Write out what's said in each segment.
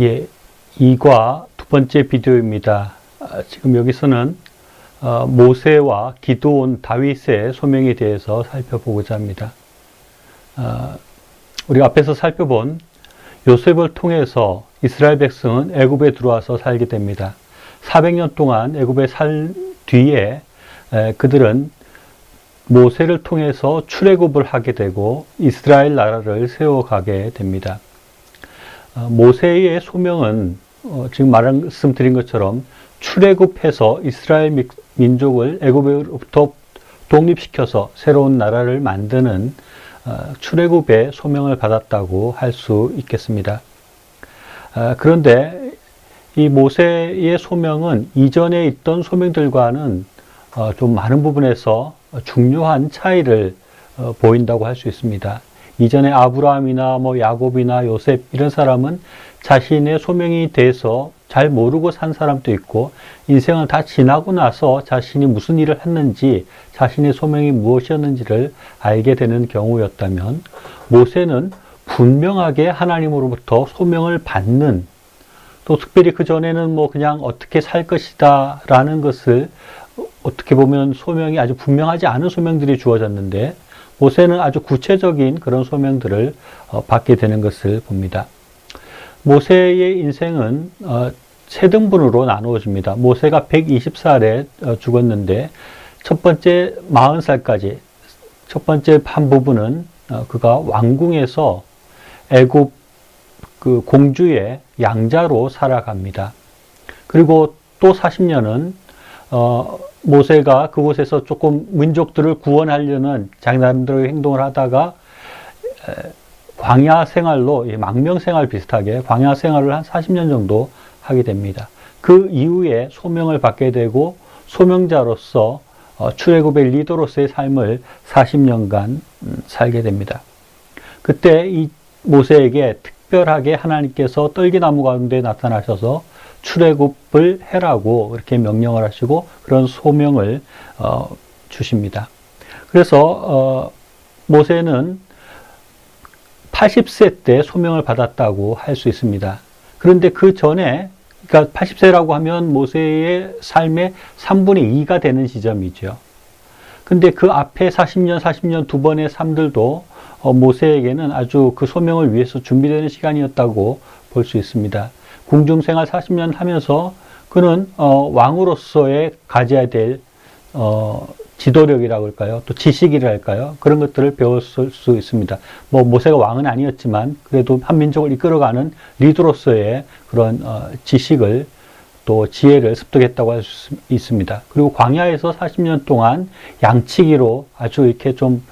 예, 2과 두 번째 비디오입니다. 지금 여기서는 모세와 기드온, 다윗의 소명에 대해서 살펴보고자 합니다. 우리가 앞에서 살펴본 요셉을 통해서 이스라엘 백성은 애굽에 들어와서 살게 됩니다. 400년 동안 애굽에 살 뒤에 그들은 모세를 통해서 출애굽을 하게 되고 이스라엘 나라를 세워가게 됩니다. 모세의 소명은 지금 말씀드린 것처럼 출애굽해서 이스라엘 민족을 애굽으로부터 독립시켜서 새로운 나라를 만드는 출애굽의 소명을 받았다고 할 수 있겠습니다. 그런데 이 모세의 소명은 이전에 있던 소명들과는 좀 많은 부분에서 중요한 차이를 보인다고 할 수 있습니다. 이전에 아브라함이나 야곱이나 요셉 이런 사람은 자신의 소명에 대해서 잘 모르고 산 사람도 있고 인생을 다 지나고 나서 자신이 무슨 일을 했는지 자신의 소명이 무엇이었는지를 알게 되는 경우였다면 모세는 분명하게 하나님으로부터 소명을 받는 또 특별히 그 전에는 그냥 어떻게 살 것이다 라는 것을 어떻게 보면 소명이 아주 분명하지 않은 소명들이 주어졌는데 모세는 아주 구체적인 그런 소명들을 받게 되는 것을 봅니다. 모세의 인생은 세 등분으로 나누어집니다. 모세가 120살에 죽었는데 첫 번째 40살까지 첫 번째 한 부분은 그가 왕궁에서 애굽 그 공주의 양자로 살아갑니다. 그리고 또 40년은 모세가 그곳에서 조금 민족들을 구원하려는 자기 나름대로 행동을 하다가 광야 생활로 망명 생활 비슷하게 광야 생활을 한 40년 정도 하게 됩니다. 그 이후에 소명을 받게 되고 소명자로서 출애굽의 리더로서의 삶을 40년간 살게 됩니다. 그때 이 모세에게 특별하게 하나님께서 떨기나무 가운데 나타나셔서 출애굽을 해라고 이렇게 명령을 하시고 그런 소명을 주십니다. 그래서 모세는 80세 때 소명을 받았다고 할 수 있습니다. 그런데 그 전에 그러니까 80세라고 하면 모세의 삶의 3분의 2가 되는 시점이죠. 근데 그 앞에 40년 두 번의 삶들도 모세에게는 아주 그 소명을 위해서 준비되는 시간이었다고 볼 수 있습니다. 궁중 생활 40년 하면서 그는 왕으로서의 가져야 될 지도력이라고 할까요? 또 지식이라 할까요? 그런 것들을 배웠을 수 있습니다. 모세가 왕은 아니었지만 그래도 한 민족을 이끌어가는 리더로서의 그런 지식을 또 지혜를 습득했다고 할 수 있습니다. 그리고 광야에서 40년 동안 양치기로 아주 이렇게 좀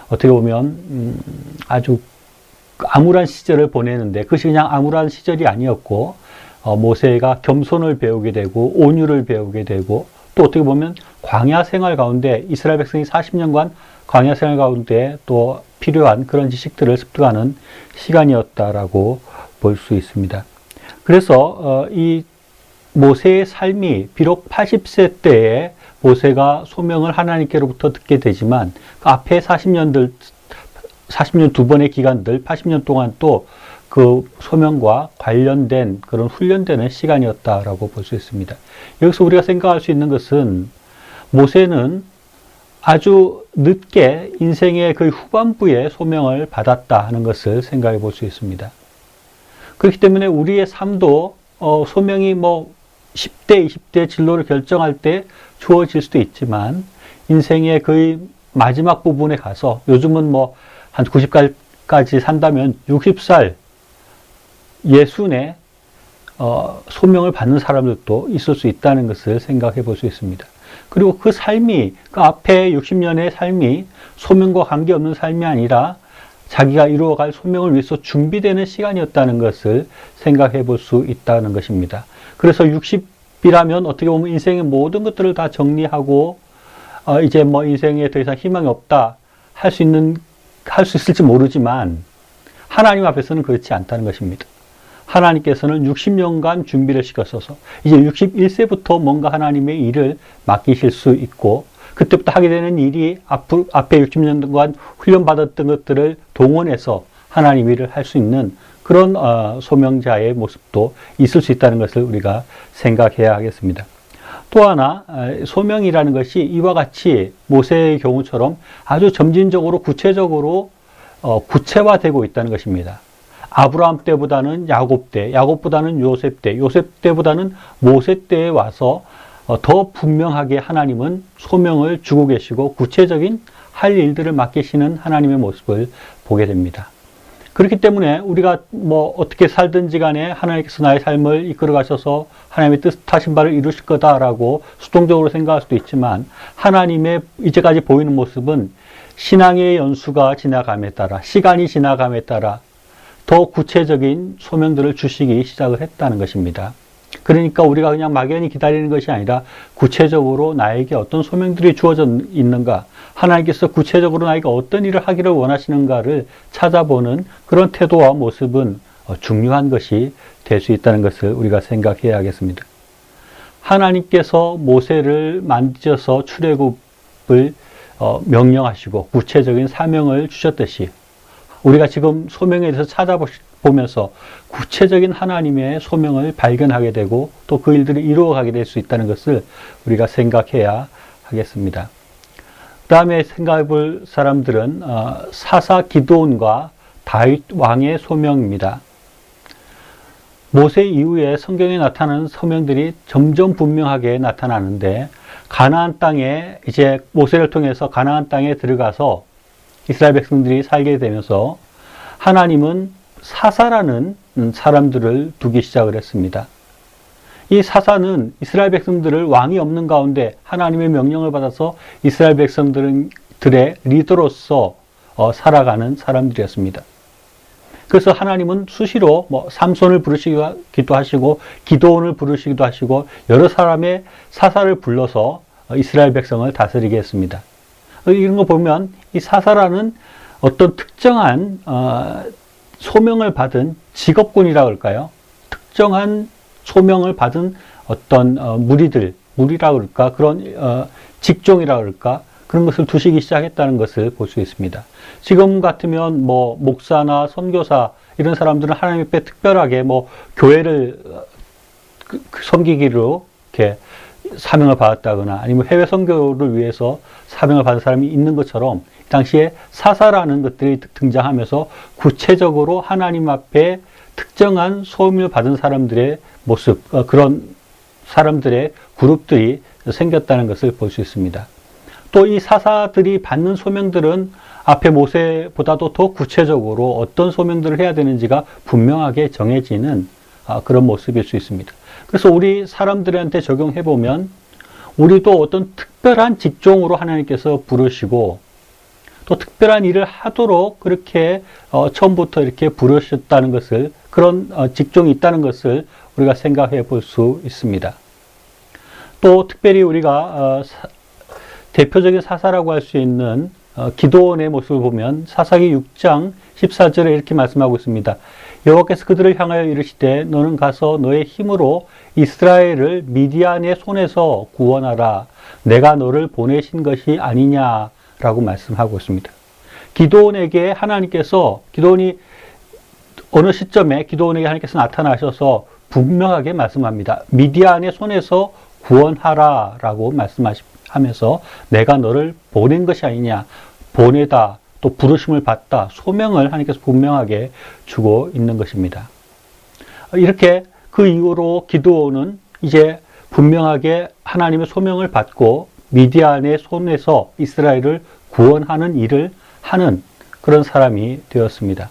어떻게 보면 아주 암울한 시절을 보내는데 그것이 그냥 암울한 시절이 아니었고 모세가 겸손을 배우게 되고 온유를 배우게 되고 또 어떻게 보면 광야 생활 가운데 이스라엘 백성이 40년간 광야 생활 가운데 또 필요한 그런 지식들을 습득하는 시간이었다라고 볼 수 있습니다. 그래서 이 모세의 삶이 비록 80세 때에 모세가 소명을 하나님께로부터 듣게 되지만 그 앞에 40년 두 번의 기간들 80년 동안 또 그 소명과 관련된 그런 훈련되는 시간이었다라고 볼 수 있습니다. 여기서 우리가 생각할 수 있는 것은 모세는 아주 늦게 인생의 그 후반부에 소명을 받았다 하는 것을 생각해 볼 수 있습니다. 그렇기 때문에 우리의 삶도 소명이 10대, 20대 진로를 결정할 때 주어질 수도 있지만 인생의 거의 마지막 부분에 가서 요즘은 한 90살까지 산다면 60살, 60에 소명을 받는 사람들도 있을 수 있다는 것을 생각해 볼 수 있습니다. 그리고 그 삶이 그 앞에 60년의 삶이 소명과 관계없는 삶이 아니라 자기가 이루어갈 소명을 위해서 준비되는 시간이었다는 것을 생각해 볼 수 있다는 것입니다. 그래서 60이라면 어떻게 보면 인생의 모든 것들을 다 정리하고 이제 인생에 더 이상 희망이 없다 할 수 있을지 모르지만 하나님 앞에서는 그렇지 않다는 것입니다. 하나님께서는 60년간 준비를 시켰어서 이제 61세부터 뭔가 하나님의 일을 맡기실 수 있고 그때부터 하게 되는 일이 앞에 60년간 훈련받았던 것들을 동원해서 하나님 일을 할 수 있는 그런 소명자의 모습도 있을 수 있다는 것을 우리가 생각해야 하겠습니다. 또 하나 소명이라는 것이 이와 같이 모세의 경우처럼 아주 점진적으로 구체적으로 구체화되고 있다는 것입니다. 아브라함 때보다는 야곱 때, 야곱보다는 요셉 때, 요셉 때보다는 모세 때에 와서 더 분명하게 하나님은 소명을 주고 계시고 구체적인 할 일들을 맡기시는 하나님의 모습을 보게 됩니다. 그렇기 때문에 우리가 어떻게 살든지 간에 하나님께서 나의 삶을 이끌어 가셔서 하나님의 뜻하신 바를 이루실 거다라고 수동적으로 생각할 수도 있지만 하나님의 이제까지 보이는 모습은 신앙의 연수가 지나감에 따라 시간이 지나감에 따라 더 구체적인 소명들을 주시기 시작을 했다는 것입니다. 그러니까 우리가 그냥 막연히 기다리는 것이 아니라 구체적으로 나에게 어떤 소명들이 주어져 있는가, 하나님께서 구체적으로 나에게 어떤 일을 하기를 원하시는가를 찾아보는 그런 태도와 모습은 중요한 것이 될 수 있다는 것을 우리가 생각해야 하겠습니다. 하나님께서 모세를 만드셔서 출애굽을 명령하시고 구체적인 사명을 주셨듯이 우리가 지금 소명에 대해서 찾아보면서 구체적인 하나님의 소명을 발견하게 되고 또 그 일들을 이루어가게 될 수 있다는 것을 우리가 생각해야 하겠습니다. 그 다음에 생각해 볼 사람들은 사사 기드온과 다윗 왕의 소명입니다. 모세 이후에 성경에 나타나는 소명들이 점점 분명하게 나타나는데 가나안 땅에 이제 모세를 통해서 가나안 땅에 들어가서 이스라엘 백성들이 살게 되면서 하나님은 사사라는 사람들을 두기 시작을 했습니다. 이 사사는 이스라엘 백성들을 왕이 없는 가운데 하나님의 명령을 받아서 이스라엘 백성들의 리더로서 살아가는 사람들이었습니다. 그래서 하나님은 수시로 삼손을 부르시기도 하시고 기드온을 부르시기도 하시고 여러 사람의 사사를 불러서 이스라엘 백성을 다스리게 했습니다. 이런 거 보면 이 사사라는 어떤 특정한 소명을 받은 직업군이라고 할까요? 특정한 소명을 받은 어떤 무리라고 할까? 그런 직종이라고 할까? 그런 것을 두시기 시작했다는 것을 볼 수 있습니다. 지금 같으면 목사나 선교사 이런 사람들은 하나님 앞에 특별하게 교회를 섬기기로 이렇게 사명을 받았다거나 아니면 해외 선교를 위해서 사명을 받은 사람이 있는 것처럼 당시에 사사라는 것들이 등장하면서 구체적으로 하나님 앞에 특정한 소명을 받은 사람들의 모습, 그런 사람들의 그룹들이 생겼다는 것을 볼 수 있습니다. 또 이 사사들이 받는 소명들은 앞에 모세보다도 더 구체적으로 어떤 소명들을 해야 되는지가 분명하게 정해지는 그런 모습일 수 있습니다. 그래서 우리 사람들한테 적용해 보면 우리도 어떤 특별한 직종으로 하나님께서 부르시고 또 특별한 일을 하도록 그렇게 처음부터 이렇게 부르셨다는 것을 그런 직종이 있다는 것을 우리가 생각해 볼 수 있습니다. 또 특별히 우리가 대표적인 사사라고 할 수 있는 기드온의 모습을 보면 사사기 6장 14절에 이렇게 말씀하고 있습니다. 여호와께서 그들을 향하여 이르시되 너는 가서 너의 힘으로 이스라엘을 미디안의 손에서 구원하라. 내가 너를 보내신 것이 아니냐라고 말씀하고 있습니다. 기드온에게 하나님께서 기드온이 어느 시점에 기드온에게 하나님께서 나타나셔서 분명하게 말씀합니다. 미디안의 손에서 구원하라라고 말씀하면서 내가 너를 보낸 것이 아니냐, 보내다, 또 부르심을 받다, 소명을 하나님께서 분명하게 주고 있는 것입니다. 이렇게 그 이후로 기드온은 이제 분명하게 하나님의 소명을 받고 미디안의 손에서 이스라엘을 구원하는 일을 하는 그런 사람이 되었습니다.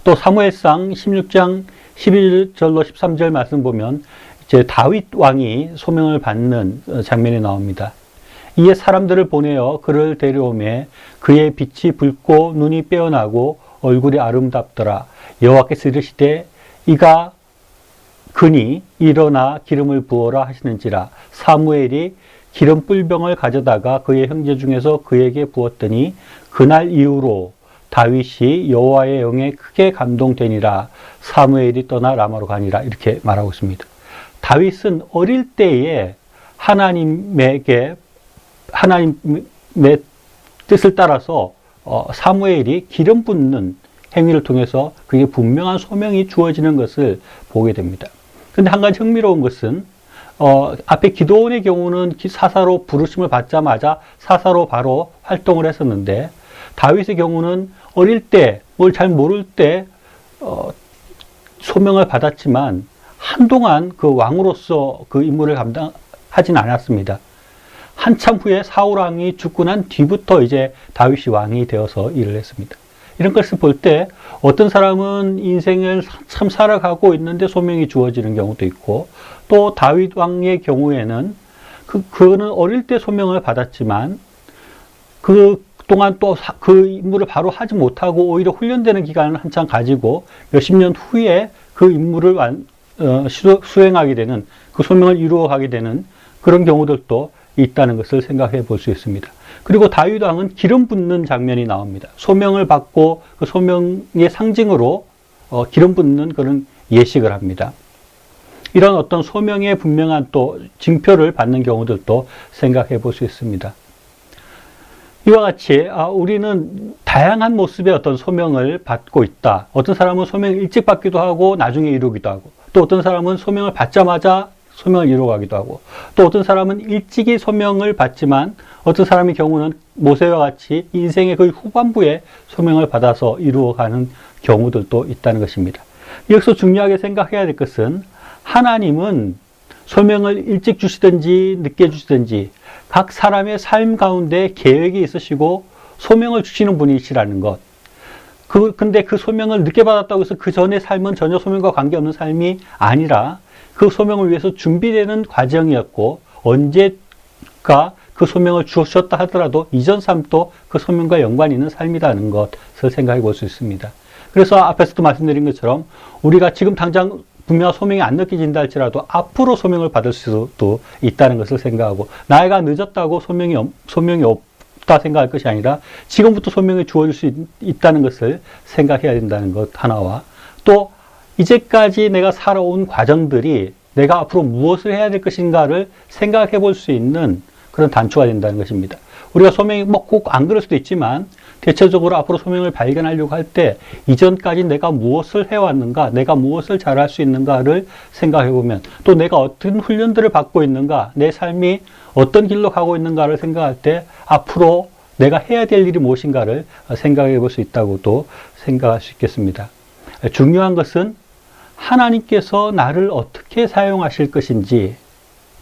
또 사무엘상 16장 11절로 13절 말씀 보면 이제 다윗 왕이 소명을 받는 장면이 나옵니다. 이에 사람들을 보내어 그를 데려오매 그의 빛이 붉고 눈이 빼어나고 얼굴이 아름답더라. 여호와께서 이르시되 이가 그니 일어나 기름을 부어라 하시는지라. 사무엘이 기름 뿔병을 가져다가 그의 형제 중에서 그에게 부었더니 그날 이후로 다윗이 여호와의 영에 크게 감동되니라. 사무엘이 떠나 라마로 가니라. 이렇게 말하고 있습니다. 다윗은 어릴 때에 하나님의 뜻을 따라서 사무엘이 기름 붓는 행위를 통해서 그게 분명한 소명이 주어지는 것을 보게 됩니다. 근데 한 가지 흥미로운 것은 앞에 기도원의 경우는 사사로 부르심을 받자마자 사사로 바로 활동을 했었는데, 다윗의 경우는 어릴 때 뭘 잘 모를 때 소명을 받았지만 한동안 그 왕으로서 그 임무를 감당하진 않았습니다. 한참 후에 사울 왕이 죽고 난 뒤부터 이제 다윗이 왕이 되어서 일을 했습니다. 이런 것을 볼 때 어떤 사람은 인생을 참 살아가고 있는데 소명이 주어지는 경우도 있고, 또 다윗 왕의 경우에는 그는 어릴 때 소명을 받았지만 그동안 또 그 임무를 바로 하지 못하고 오히려 훈련되는 기간을 한참 가지고 몇십 년 후에 그 임무를 수행하게 되는, 그 소명을 이루어가게 되는 그런 경우들도 있다는 것을 생각해 볼 수 있습니다. 그리고 다윗 왕은 기름 붓는 장면이 나옵니다. 소명을 받고 그 소명의 상징으로 기름 붓는 그런 예식을 합니다. 이런 어떤 소명의 분명한 또 징표를 받는 경우들도 생각해 볼 수 있습니다. 이와 같이 우리는 다양한 모습의 어떤 소명을 받고 있다. 어떤 사람은 소명을 일찍 받기도 하고 나중에 이루기도 하고, 또 어떤 사람은 소명을 받자마자 소명을 이루어가기도 하고, 또 어떤 사람은 일찍이 소명을 받지만 어떤 사람의 경우는 모세와 같이 인생의 거의 후반부에 소명을 받아서 이루어가는 경우들도 있다는 것입니다. 여기서 중요하게 생각해야 될 것은, 하나님은 소명을 일찍 주시든지 늦게 주시든지 각 사람의 삶 가운데 계획이 있으시고 소명을 주시는 분이시라는 것. 근데 그 소명을 늦게 받았다고 해서 그 전의 삶은 전혀 소명과 관계없는 삶이 아니라 그 소명을 위해서 준비되는 과정이었고, 언제가 그 소명을 주셨다 하더라도 이전 삶도 그 소명과 연관이 있는 삶이라는 것을 생각해 볼 수 있습니다. 그래서 앞에서도 말씀드린 것처럼 우리가 지금 당장 분명 소명이 안 느껴진다 할지라도 앞으로 소명을 받을 수도 있다는 것을 생각하고, 나이가 늦었다고 소명이 없다 생각할 것이 아니라 지금부터 소명이 주어질 수 있다는 것을 생각해야 된다는 것 하나와, 또 이제까지 내가 살아온 과정들이 내가 앞으로 무엇을 해야 될 것인가를 생각해 볼 수 있는 그런 단초가 된다는 것입니다. 우리가 소명이 꼭 안 그럴 수도 있지만 대체적으로 앞으로 소명을 발견하려고 할 때 이전까지 내가 무엇을 해왔는가, 내가 무엇을 잘할 수 있는가를 생각해 보면, 또 내가 어떤 훈련들을 받고 있는가, 내 삶이 어떤 길로 가고 있는가를 생각할 때 앞으로 내가 해야 될 일이 무엇인가를 생각해 볼 수 있다고도 생각할 수 있겠습니다. 중요한 것은 하나님께서 나를 어떻게 사용하실 것인지,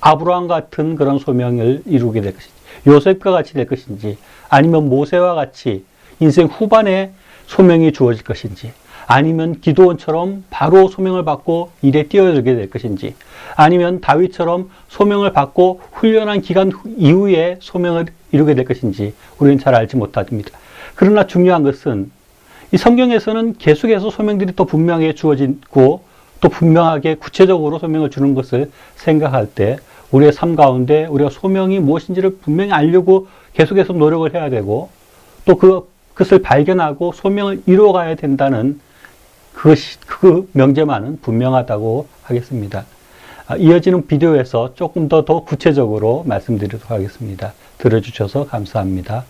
아브라함 같은 그런 소명을 이루게 될 것인지, 요셉과 같이 될 것인지, 아니면 모세와 같이 인생 후반에 소명이 주어질 것인지, 아니면 기도원처럼 바로 소명을 받고 일에 뛰어들게 될 것인지, 아니면 다윗처럼 소명을 받고 훈련한 기간 이후에 소명을 이루게 될 것인지 우리는 잘 알지 못합니다. 그러나 중요한 것은 이 성경에서는 계속해서 소명들이 또 분명하게 주어지고 또 분명하게 구체적으로 소명을 주는 것을 생각할 때 우리의 삶 가운데 우리가 소명이 무엇인지를 분명히 알려고 계속해서 노력을 해야 되고, 또 그것을 발견하고 소명을 이루어가야 된다는 그 명제만은 분명하다고 하겠습니다. 이어지는 비디오에서 조금 더 구체적으로 말씀드리도록 하겠습니다. 들어주셔서 감사합니다.